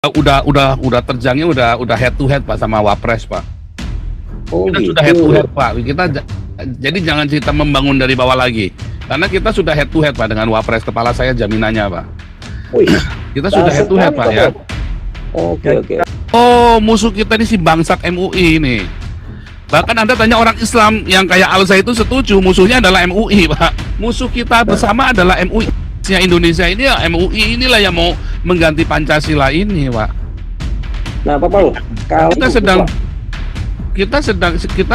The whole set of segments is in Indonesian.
udah terjangnya udah head to head Pak sama Wapres Pak. Oh, Kita gitu. sudah head to head Pak. Jadi jangan kita membangun dari bawah lagi. Karena kita sudah head to head Pak dengan Wapres, kepala saya jaminannya Pak. Wih, Kita sudah head to head Pak ya. Oke. Oh, musuh kita ini si bangsat MUI ini. Bahkan Anda tanya orang Islam yang kayak Alza itu setuju, musuhnya adalah MUI Pak. Musuh kita bersama adalah MUI. Indonesia ini ya MUI inilah yang mau mengganti Pancasila ini Pak. Nah, Pak Paul, kalau kita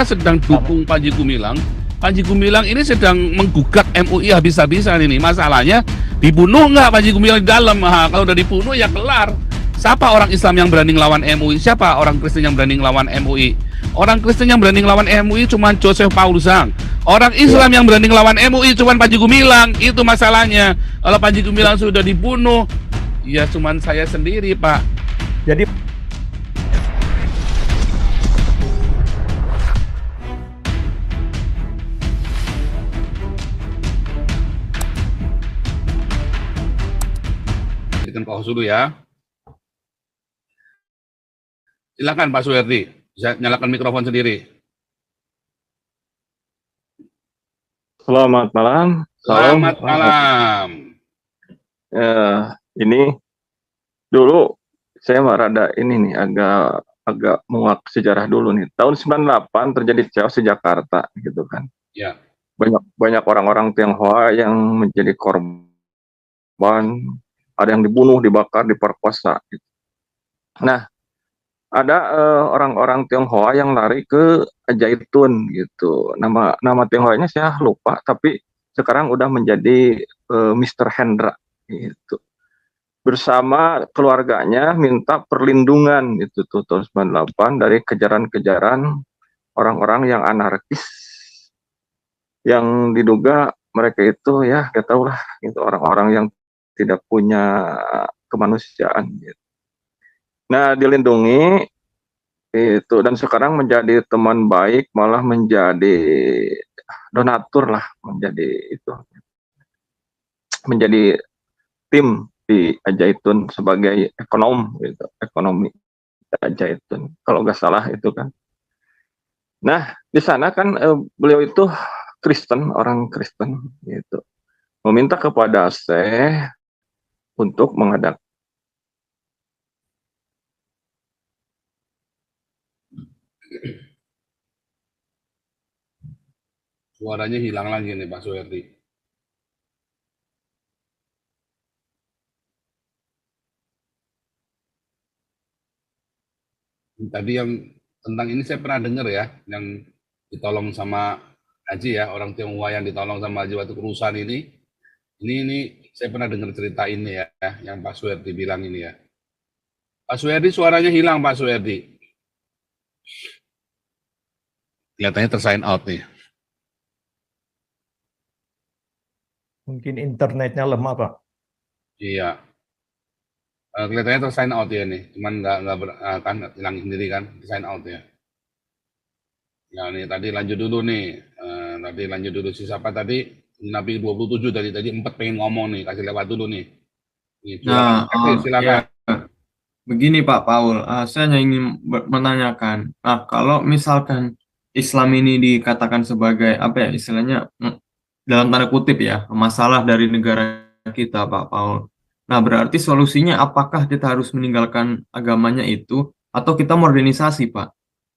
sedang dukung Panji Gumilang. Panji Gumilang ini sedang menggugat MUI habis-habisan ini. Masalahnya dibunuh nggak Panji Gumilang di dalam? Kalau udah dibunuh ya kelar. Siapa orang Islam yang berani ngelawan MUI? Siapa orang Kristen yang berani ngelawan MUI? Orang Kristen yang berani ngelawan MUI cuma Joseph Paul Zhang. Orang Islam yang berani ngelawan MUI cuma Panji Gumilang. Itu masalahnya. Kalau Panji Gumilang sudah dibunuh, ya cuma saya sendiri Pak. Jadi Pak host dulu ya. Silakan Pak Suherdi, bisa nyalakan mikrofon sendiri. Selamat malam. Selamat malam. Ini dulu saya rada ini nih agak menguak sejarah dulu nih. Tahun 98 terjadi chaos di Jakarta gitu kan. Ya. Banyak orang-orang Tionghoa yang menjadi korban, ada yang dibunuh, dibakar, diperkosa gitu. Nah, ada orang-orang Tionghoa yang lari ke Jaitun gitu. Nama Tionghoanya saya lupa, tapi sekarang udah menjadi Mr. Hendra gitu. Bersama keluarganya minta perlindungan itu tuh tahun 98 dari kejaran-kejaran orang-orang yang anarkis yang diduga mereka itu ya kita tahu lah itu orang-orang yang tidak punya kemanusiaan gitu. Nah, dilindungi itu dan sekarang menjadi teman baik, malah menjadi donatur lah, menjadi tim di Ajaitun sebagai ekonomi Ajaitun kalau nggak salah itu kan. Nah, di sana kan beliau itu Kristen, orang Kristen gitu, meminta kepada Syekh untuk mengadakan Suaranya hilang lagi nih Pak Suherdi. Tadi yang tentang ini saya pernah dengar ya, yang ditolong sama Haji ya, orang Tionghoa yang ditolong sama Haji waktu kerusuhan ini. Ini saya pernah dengar cerita ini ya, yang Pak Suherdi bilang ini ya. Pak Suherdi suaranya hilang Pak Suherdi. Kelihatannya tersign out nih. mungkin internetnya lemah Pak. Iya. Kelihatannya tersign out ya nih, cuman nggak kan hilang sendiri kan, tersign out ya. Ya nih tadi lanjut dulu nih, tadi lanjut dulu si siapa tadi, Nabi 27 tadi 4 pengen ngomong nih, kasih lewat dulu nih. Nah, silakan. ya. Begini Pak Paul, saya hanya ingin menanyakan, kalau misalkan Islam ini dikatakan sebagai apa ya istilahnya dalam tanda kutip ya masalah dari negara kita Pak Paul. Nah, berarti solusinya apakah kita harus meninggalkan agamanya itu atau kita modernisasi, Pak?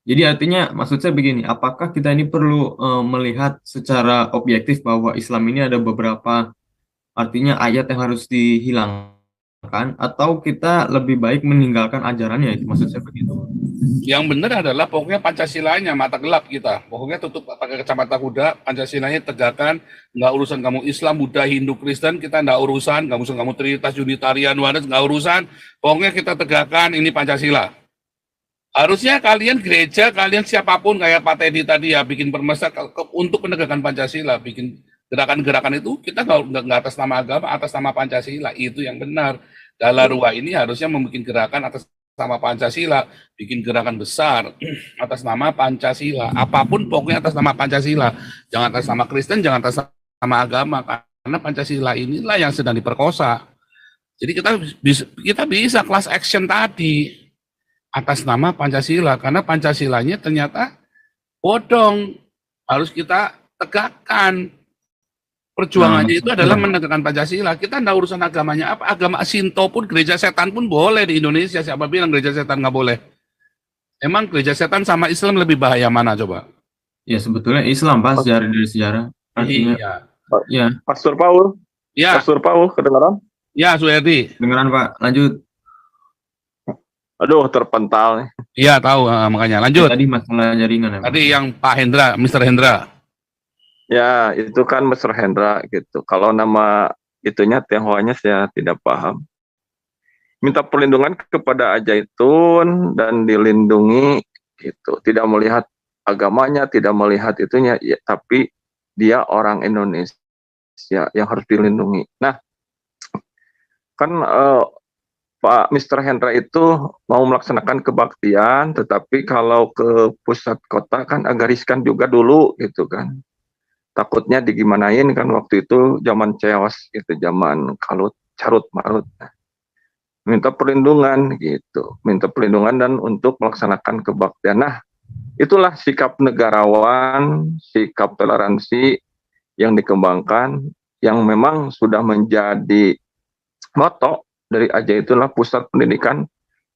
Jadi artinya maksud saya begini, apakah kita ini perlu melihat secara objektif bahwa Islam ini ada beberapa artinya ayat yang harus dihilangkan atau kita lebih baik meninggalkan ajarannya, itu maksud saya begitu. Yang benar adalah pokoknya Pancasilanya mata gelap kita. Pokoknya tutup pakai kacamata kuda, Pancasilanya tegakkan, nggak urusan kamu Islam, Buddha, Hindu, Kristen, kita nggak urusan, nggak urusan kamu Trinitas, Unitarian, Oneness, nggak urusan. Pokoknya kita tegakkan ini Pancasila. Harusnya kalian gereja, kalian siapapun kayak Pak Teddy tadi ya, bikin permesa untuk penegakan Pancasila, bikin gerakan-gerakan itu kita nggak atas nama agama, atas nama Pancasila, itu yang benar. Dalarua ini harusnya membuat gerakan atas nama Pancasila, bikin gerakan besar atas nama Pancasila, apapun pokoknya atas nama Pancasila, jangan atas nama Kristen, jangan atas nama agama, karena Pancasila inilah yang sedang diperkosa. Jadi kita bisa class action tadi atas nama Pancasila, karena Pancasilanya ternyata bodong. Harus kita tegakkan. Perjuangannya itu adalah menegakkan Pancasila. Kita enggak urusan agamanya apa. Agama Shinto pun, gereja setan pun boleh di Indonesia. Siapa bilang gereja setan nggak boleh? Emang gereja setan sama Islam lebih bahaya mana coba? Ya sebetulnya Islam Pak dari sejarah. Artinya, Iya. ya, Pastor Paul, Ya, Pastor Paul, kedengaran? ya Suherdi. dengeran Pak. Lanjut. Aduh, terpental nih. Iya tahu, makanya lanjut. Tadi masalah jaringan ya Pak. Tadi yang Pak Hendra, Mr. Hendra. Ya, itu kan Mr. Hendra gitu. Kalau nama itunya Tionghoanya saya tidak paham. Minta perlindungan kepada Ajaitun dan dilindungi gitu. Tidak melihat agamanya, tidak melihat itunya, ya, tapi dia orang Indonesia yang harus dilindungi. Nah, kan Pak Mr. Hendra itu mau melaksanakan kebaktian, tetapi kalau ke pusat kota kan agak riskan juga dulu gitu kan. Takutnya digimanain kan waktu itu zaman chaos gitu, zaman carut marut. Minta perlindungan gitu, minta perlindungan dan untuk melaksanakan kebaktian. Nah, itulah sikap negarawan, sikap toleransi yang dikembangkan, yang memang sudah menjadi moto dari Ajaitullah Pusat Pendidikan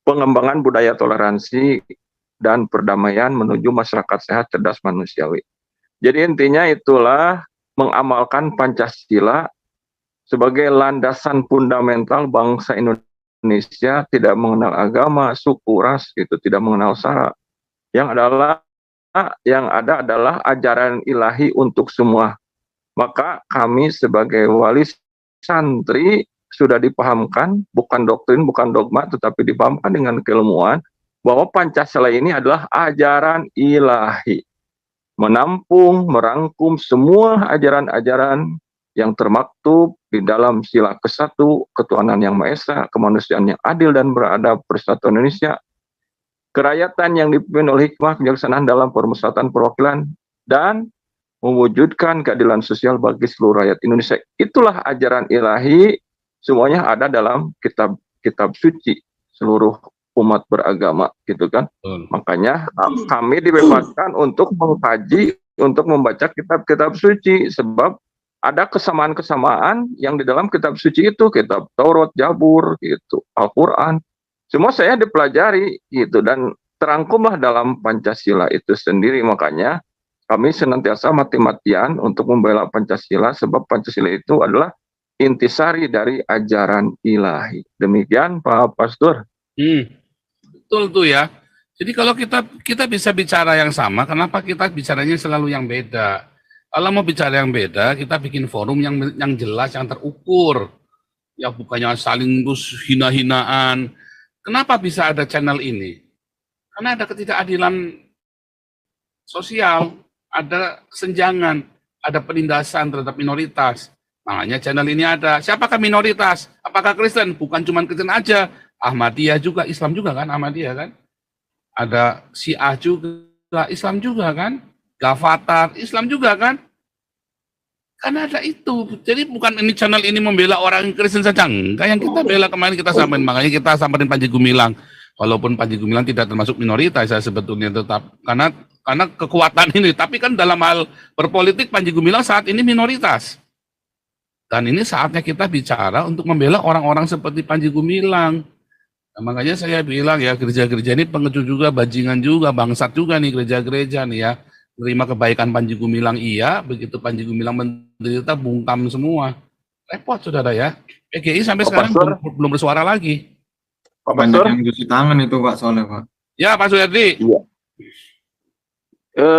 Pengembangan Budaya Toleransi dan Perdamaian menuju Masyarakat Sehat Cerdas Manusiawi. Jadi intinya itulah mengamalkan Pancasila sebagai landasan fundamental bangsa Indonesia, tidak mengenal agama, suku, ras, gitu, tidak mengenal sara. Yang ada adalah ajaran ilahi untuk semua. Maka kami sebagai wali santri sudah dipahamkan, bukan doktrin, bukan dogma, tetapi dipahamkan dengan keilmuan bahwa Pancasila ini adalah ajaran ilahi, menampung, merangkum semua ajaran-ajaran yang termaktub di dalam sila ke-1, ketuhanan yang Maha Esa, kemanusiaan yang adil dan beradab, persatuan Indonesia, kerakyatan yang dipimpin oleh hikmah kebijaksanaan dalam permusyawaratan perwakilan, dan mewujudkan keadilan sosial bagi seluruh rakyat Indonesia. Itulah ajaran ilahi, semuanya ada dalam kitab suci seluruh umat beragama, gitu kan. Makanya kami dibebaskan untuk mengkaji, untuk membaca kitab-kitab suci, sebab ada kesamaan-kesamaan yang di dalam kitab suci itu, kitab Taurat, Jabur, gitu, Al-Quran. Semua saya dipelajari, gitu, dan terangkumlah dalam Pancasila itu sendiri. Makanya kami senantiasa mati-matian untuk membela Pancasila, sebab Pancasila itu adalah intisari dari ajaran ilahi. Demikian Pak Pastor. Betul tuh ya. Jadi kalau kita bisa bicara yang sama, kenapa kita bicaranya selalu yang beda? Kalau mau bicara yang beda, kita bikin forum yang jelas, yang terukur. Ya bukannya saling terus hina-hinaan. Kenapa bisa ada channel ini? Karena ada ketidakadilan sosial, ada kesenjangan, ada penindasan terhadap minoritas. Makanya channel ini ada. Siapakah minoritas? Apakah Kristen? Bukan cuma Kristen aja. Ahmadiyah juga, Islam juga kan, Ahmadiyah kan. Ada Syiah juga, Islam juga kan. Gavatar, Islam juga kan. Karena ada itu. Jadi bukan ini channel ini membela orang Kristen saja. Enggak, yang kita bela kemarin kita samperin. Makanya kita samperin Panji Gumilang. Walaupun Panji Gumilang tidak termasuk minoritas, saya sebetulnya tetap. Karena kekuatan ini. Tapi kan dalam hal berpolitik Panji Gumilang saat ini minoritas. Dan ini saatnya kita bicara untuk membela orang-orang seperti Panji Gumilang. Nah, makanya saya bilang ya, gereja-gereja ini pengecut juga, bajingan juga, bangsat juga nih gereja-gereja nih ya. Terima kebaikan Panji Gumilang iya, begitu Panji Gumilang menderita bungkam semua. Repot saudara ya. PGI sampai sekarang belum bersuara lagi. Pak Banyak Pastor, yang cuci tangan itu Pak soalnya Pak. Ya Pak Suyardi. Iya.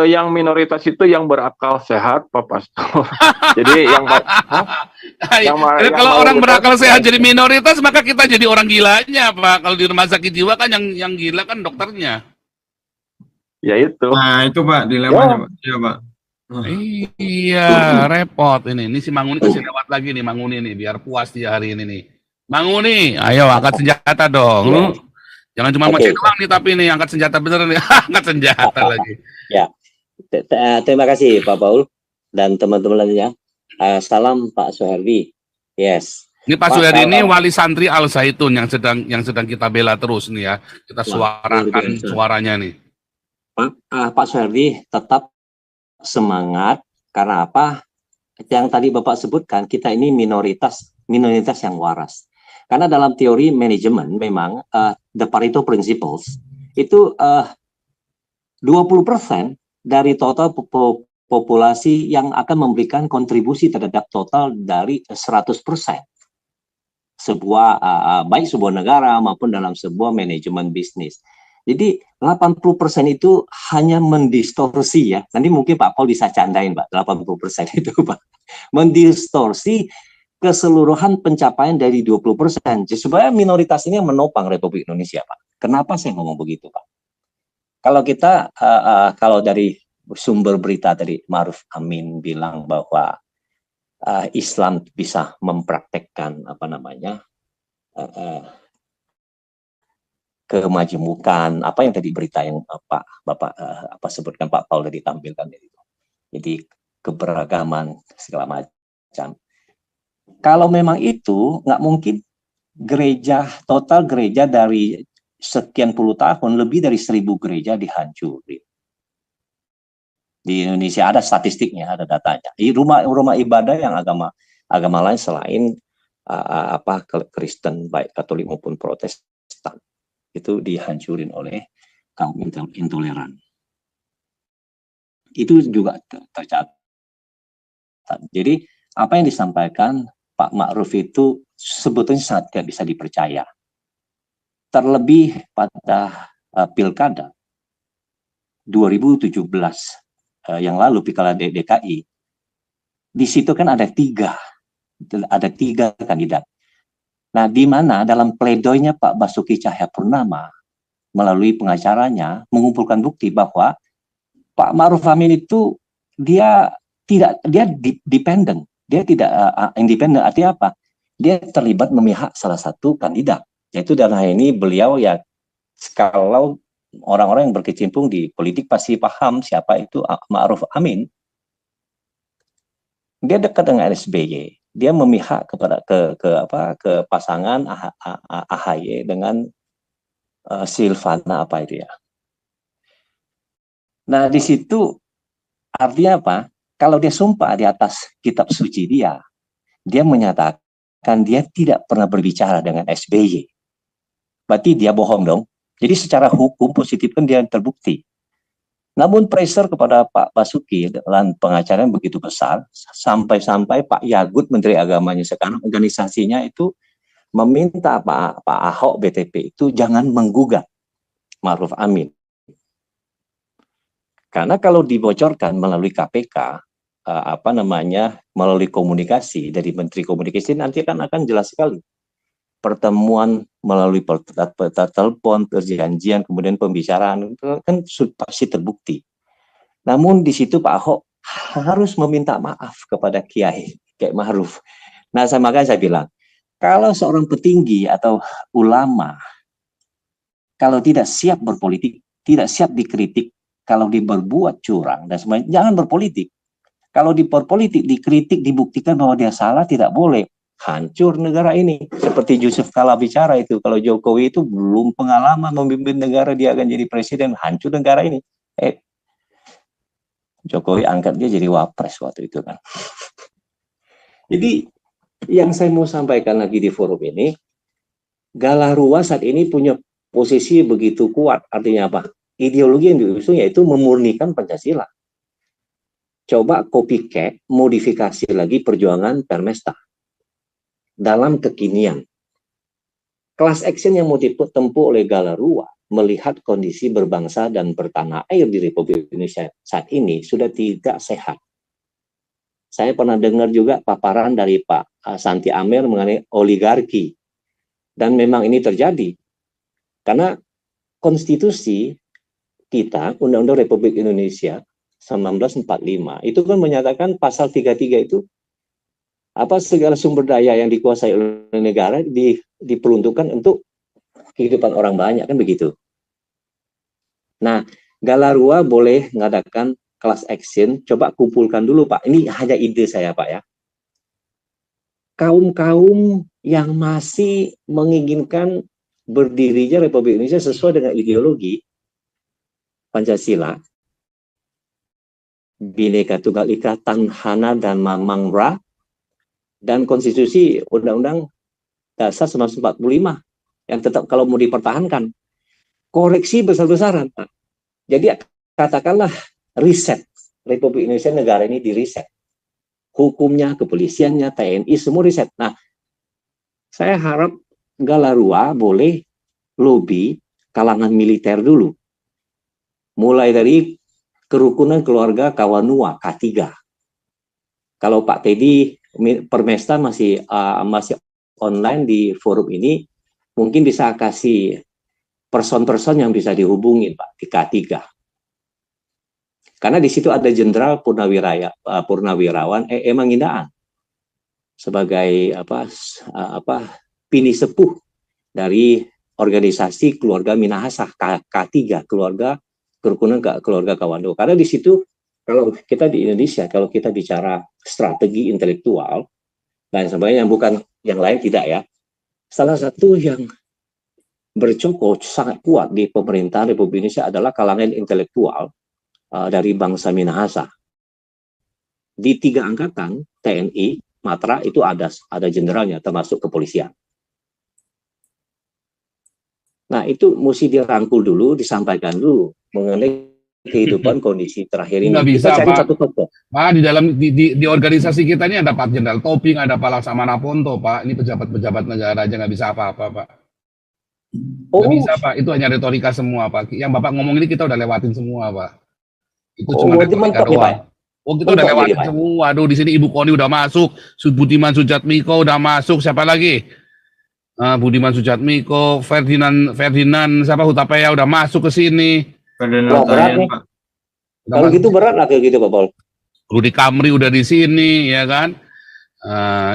Yang minoritas itu yang berakal sehat, Pak Pastor. Jadi kalau orang berakal sehat jadi minoritas, maka kita jadi orang gilanya, Pak. Kalau di rumah sakit jiwa kan yang gila kan dokternya. Ya itu. Nah itu Pak dilemanya Pak. Iya Pak. Iya, repot ini. Ini si Manguni kasih lewat lagi nih, Manguni nih, biar puas dia hari ini nih. Manguni, ayo angkat senjata dong. Lu jangan cuma Oke. ngecek doang nih, tapi nih angkat senjata bener nih. Angkat senjata lagi. Ya, terima kasih Pak Paul dan teman-teman lainnya. Salam Pak Suherdi. Yes. Ini Pak Pak, Suyadi ini kalau wali santri Al Zaitun yang sedang kita bela terus nih ya. Kita wah, luar suarakan biasa. suaranya nih. Pak Suherdi tetap semangat karena apa? Yang tadi Bapak sebutkan, kita ini minoritas yang waras. Karena dalam teori manajemen memang the Pareto Principles itu 20% dari total populasi yang akan memberikan kontribusi terhadap total dari 100%. Baik sebuah negara maupun dalam sebuah manajemen bisnis. Jadi 80% itu hanya mendistorsi ya. Nanti mungkin Pak Paul bisa candain Pak, 80% itu Pak. Mendistorsi keseluruhan pencapaian dari 20%. Sebenarnya minoritas ini yang menopang Republik Indonesia Pak. Kenapa saya ngomong begitu Pak? Kalau kita, kalau dari sumber berita tadi, Ma'ruf Amin bilang bahwa Islam bisa mempraktekkan kemajemukan, apa yang tadi berita yang Bapak sebutkan Pak Paul tadi tampilkan itu. Jadi keberagaman segala macam. Kalau memang itu nggak mungkin total gereja dari sekian puluh tahun lebih dari 1.000 gereja dihancurin. Di Indonesia ada statistiknya, ada datanya. Di rumah ibadah yang agama lain selain Kristen baik Katolik maupun Protestan itu dihancurin oleh kaum intoleran. Itu juga tercatat. Jadi apa yang disampaikan Pak Ma'ruf itu sebetulnya sangat tidak bisa dipercaya. Terlebih pada pilkada 2017 yang lalu pilkada DKI, di situ kan ada tiga kandidat. Nah, di mana dalam pledoinya Pak Basuki Cahayapurnama melalui pengacaranya mengumpulkan bukti bahwa Pak Ma'ruf Amin itu dia dependen, dia tidak independen. Artinya apa? Dia terlibat memihak salah satu kandidat, yaitu dalam hal ini beliau ya, kalau orang-orang yang berkecimpung di politik pasti paham siapa itu Ma'ruf Amin. Dia dekat dengan SBY. Dia memihak kepada ke pasangan AHY dengan Silvana apa itu ya. Nah, di situ artinya apa? Kalau dia sumpah di atas kitab suci dia menyatakan dia tidak pernah berbicara dengan SBY. Berarti dia bohong dong. Jadi secara hukum positif kan dia terbukti. Namun pressure kepada Pak Basuki dalam pengacaranya begitu besar, sampai-sampai Pak Yagut, Menteri Agamanya sekarang, organisasinya itu meminta Pak Ahok BTP itu jangan menggugat Ma'ruf Amin. Karena kalau dibocorkan melalui KPK, melalui komunikasi dari Menteri Komunikasi, nanti akan jelas sekali. Pertemuan melalui telepon, perjanjian, kemudian pembicaraan, kan pasti terbukti. Namun di situ Pak Ahok harus meminta maaf kepada Kiai Ma'ruf. Nah, makanya saya bilang, kalau seorang petinggi atau ulama, kalau tidak siap berpolitik, tidak siap dikritik, kalau dia berbuat curang, dan semuanya, jangan berpolitik. Kalau berpolitik, dikritik, dibuktikan bahwa dia salah, tidak boleh. Hancur negara ini. Seperti Yusuf Kala bicara itu, kalau Jokowi itu belum pengalaman memimpin negara, dia akan jadi presiden, hancur negara ini. Jokowi angkat dia jadi wapres waktu itu kan. Jadi yang saya mau sampaikan lagi di forum ini, Galarua saat ini punya posisi begitu kuat. Artinya apa? Ideologi yang diusung yaitu memurnikan Pancasila. Coba copycat, modifikasi lagi perjuangan Permesta dalam kekinian. Class action yang mau ditempuh oleh Galarua melihat kondisi berbangsa dan bertanah air di Republik Indonesia saat ini sudah tidak sehat. Saya pernah dengar juga paparan dari Pak Santi Amer mengenai oligarki. Dan memang ini terjadi. Karena konstitusi kita, Undang-Undang Republik Indonesia 1945, itu kan menyatakan pasal 33 itu segala sumber daya yang dikuasai oleh negara diperuntukkan untuk kehidupan orang banyak, kan begitu. Nah, Galarua boleh mengadakan class action, coba kumpulkan dulu Pak. Ini hanya ide saya Pak ya. kaum-kaum yang masih menginginkan berdirinya Republik Indonesia sesuai dengan ideologi Pancasila, Bhinneka Tunggal Ika, Tanhana dan Mamang-Ra, dan konstitusi Undang-Undang Dasar 1945 yang tetap kalau mau dipertahankan, koreksi besar-besaran. Jadi katakanlah riset Republik Indonesia, negara ini diriset. Hukumnya, kepolisiannya, TNI, semua riset. Nah, saya harap Galarua boleh lobby kalangan militer dulu. Mulai dari kerukunan keluarga Kawanua, K3. Kalau Pak Teddy Permesta masih online di forum ini, mungkin bisa kasih person-person yang bisa dihubungin Pak di K3. Karena di situ ada Jenderal Purnawirawan Mangindaan sebagai pini sepuh dari organisasi keluarga Minahasa K3, kerukunan keluarga Kawanua. Karena di situ kalau kita di Indonesia, kalau kita bicara strategi intelektual dan sebagainya, yang bukan yang lain tidak ya. Salah satu yang bercokol sangat kuat di pemerintahan Republik Indonesia adalah kalangan intelektual dari bangsa Minahasa. Di 3 angkatan TNI, Matra itu ada jenderalnya, termasuk kepolisian. Nah, itu mesti dirangkul dulu, disampaikan dulu mengenai kehidupan kondisi terakhir ini. Nggak bisa, kita cari Pak. satu tokoh. Pak, di dalam di organisasi kita ini ada Pak Jenderal Toping, ada Pak Laksamana Ponto, Pak. Ini pejabat-pejabat negara aja nggak bisa apa-apa, Pak. Nggak bisa, Pak. Itu hanya retorika semua, Pak. Yang Bapak ngomong ini kita udah lewatin semua, Pak. Itu cuma berarti retorika mentok ya, doang. Pak? Oh, kita udah Mentok lewatin jadi, Pak? semua. Aduh, di sini Ibu Koni udah masuk, Budiman Sujatmiko udah masuk, siapa lagi? Budiman Sujatmiko, Ferdinand siapa Hutapea udah masuk ke sini. Wah, berat nih. Pak. Kalau gitu berat lah kayak gitu, Pak Paul. Rudi Kamri udah di sini, ya kan?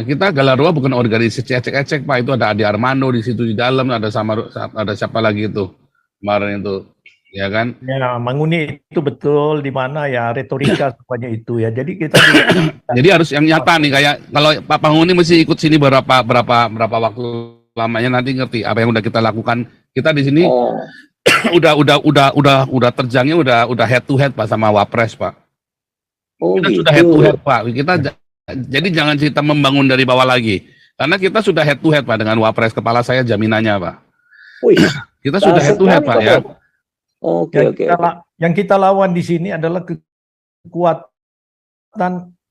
Kita Galarua bukan organisasi ecek-ecek, Pak. Itu ada Adi Armando di situ di dalam, ada siapa lagi itu kemarin itu, ya kan? Ya, Manguni itu betul di mana ya retorika semuanya itu ya. Jadi kita juga Jadi harus yang nyata nih, kayak kalau Pak Panguni mesti ikut sini berapa waktu lamanya, nanti ngerti apa yang udah kita lakukan. Kita di sini Oh, udah terjangnya udah head to head Pak sama Wapres, Pak. oh Kita gitu. sudah head to head, Pak. Jadi jangan kita membangun dari bawah lagi. Karena kita sudah head to head, Pak, dengan Wapres, kepala saya jaminannya, Pak. Wih, Kita sudah head to head, Pak, ya. Oke, oke. yang kita lawan di sini adalah kekuatan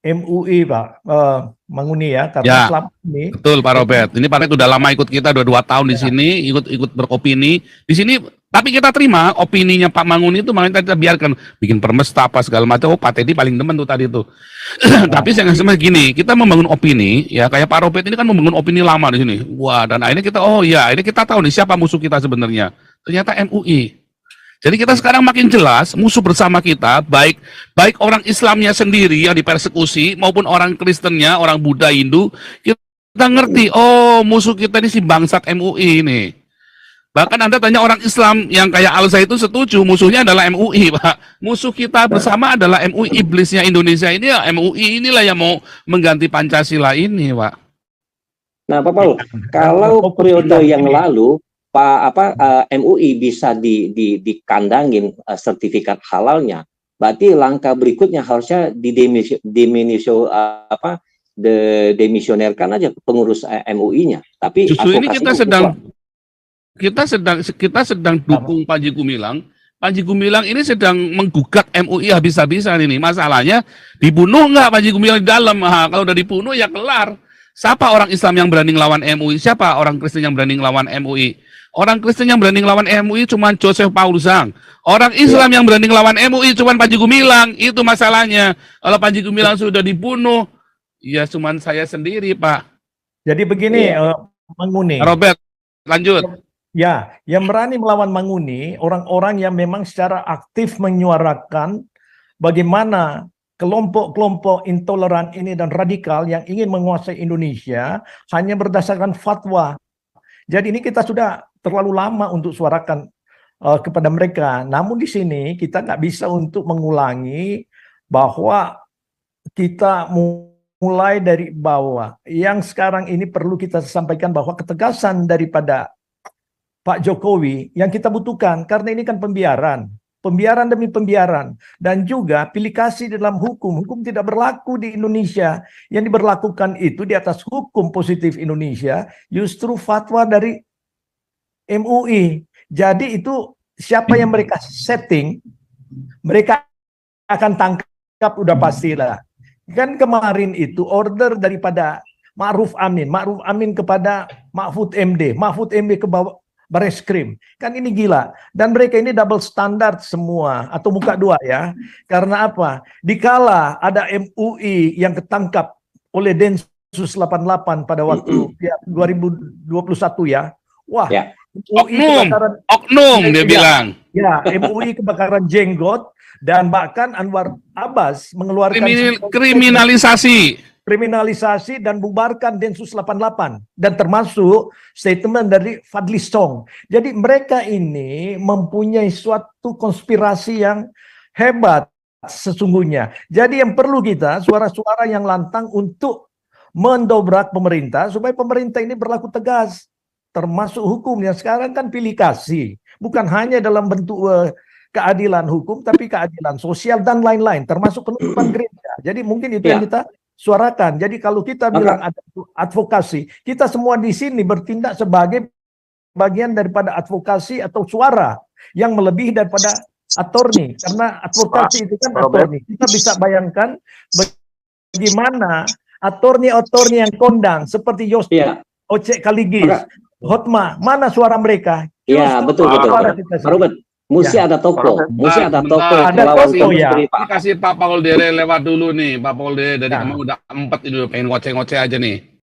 MUI, Pak. Manguni ya, karena Ya. selama ini Betul, Pak Robert. Ini Pak Robert udah lama ikut kita, udah 2 tahun di sini, ikut beropini. Di sini, tapi kita terima opininya Pak Manguni itu, makanya kita biarkan bikin permesta apa segala macam. Oh, Pak Teddy paling demen tuh tadi tuh. Tapi saya nggak gini, kita membangun opini, ya kayak Pak Robert ini kan membangun opini lama di sini. Wah, dan akhirnya kita, oh ya, ini kita tahu nih siapa musuh kita sebenarnya. Ternyata MUI. Jadi kita sekarang makin jelas musuh bersama kita, baik orang Islamnya sendiri yang dipersekusi maupun orang Kristennya, orang Buddha, Hindu, kita ngerti, oh musuh kita ini si bangsat MUI ini. Bahkan Anda tanya orang Islam yang kayak Alza itu setuju, musuhnya adalah MUI, Pak. Musuh kita bersama adalah MUI, iblisnya Indonesia ini ya, MUI inilah yang mau mengganti Pancasila ini, Pak. Nah, Pak Paul, kalau periode yang lalu MUI bisa dikandangin sertifikat halalnya, berarti langkah berikutnya harusnya demisionerkan aja pengurus MUI-nya. Tapi justru ini kita sedang dukung Panji Gumilang. Panji Gumilang ini sedang menggugat MUI habis-habisan ini. Masalahnya dibunuh nggak Panji Gumilang di dalam? Kalau udah dibunuh ya kelar. Siapa orang Islam yang berani ngelawan MUI? Siapa orang Kristen yang berani ngelawan MUI? Orang Kristen yang berani ngelawan MUI cuma Joseph Paul Zhang. Orang Islam yang berani ngelawan MUI cuma Panji Gumilang. Itu masalahnya. Kalau Panji Gumilang sudah dibunuh, ya cuma saya sendiri, Pak. jadi begini, Manguni. Robert, lanjut. Ya, yang berani melawan Manguni, orang-orang yang memang secara aktif menyuarakan bagaimana kelompok-kelompok intoleran ini dan radikal yang ingin menguasai Indonesia hanya berdasarkan fatwa. Jadi ini kita sudah terlalu lama untuk suarakan kepada mereka. Namun di sini kita nggak bisa untuk mengulangi bahwa kita mulai dari bawah. Yang sekarang ini perlu kita sampaikan bahwa ketegasan daripada Pak Jokowi yang kita butuhkan, karena ini kan pembiaran demi pembiaran, dan juga pilih kasih dalam hukum. Hukum tidak berlaku di Indonesia. Yang diberlakukan itu di atas hukum positif Indonesia, justru fatwa dari MUI. Jadi itu siapa yang mereka setting, mereka akan tangkap, udah pastilah. Kan kemarin itu order daripada Ma'ruf Amin kepada Mahfud MD ke bawah Bareskrim. Kan ini gila. Dan mereka ini double standard semua, atau muka dua ya. Karena apa? Dikala ada MUI yang ketangkap oleh Densus 88 pada waktu 2021 ya. Wah, Ya. MUI kebakaran, Oknum dia bilang. ya, MUI kebakaran jenggot, dan bahkan Anwar Abbas mengeluarkan kriminalisasi dan bubarkan Densus 88, dan termasuk statement dari Fadli Song. Jadi mereka ini mempunyai suatu konspirasi yang hebat sesungguhnya. Jadi yang perlu kita suara-suara yang lantang untuk mendobrak pemerintah supaya pemerintah ini berlaku tegas, termasuk hukum yang sekarang kan pilih kasih, bukan hanya dalam bentuk keadilan hukum, tapi keadilan sosial dan lain-lain, termasuk penutupan gereja. Jadi mungkin itu yang kita suarakan. Jadi kalau kita bilang ada advokasi, kita semua di sini bertindak sebagai bagian daripada advokasi atau suara yang melebihi daripada attorney. Karena advokasi itu kan attorney. Kita bisa bayangkan bagaimana attorney yang kondang seperti Yosti, Ocek Kaligis, Hotma, mana suara mereka? Iya, betul. Pak Robert, mesti ada toko, Ada toko ya. Kasih Pak Paul Dere lewat dulu nih. Pak Paul Dere dari kemarin udah 4 itu pengen ngoceh-ngoceh aja nih.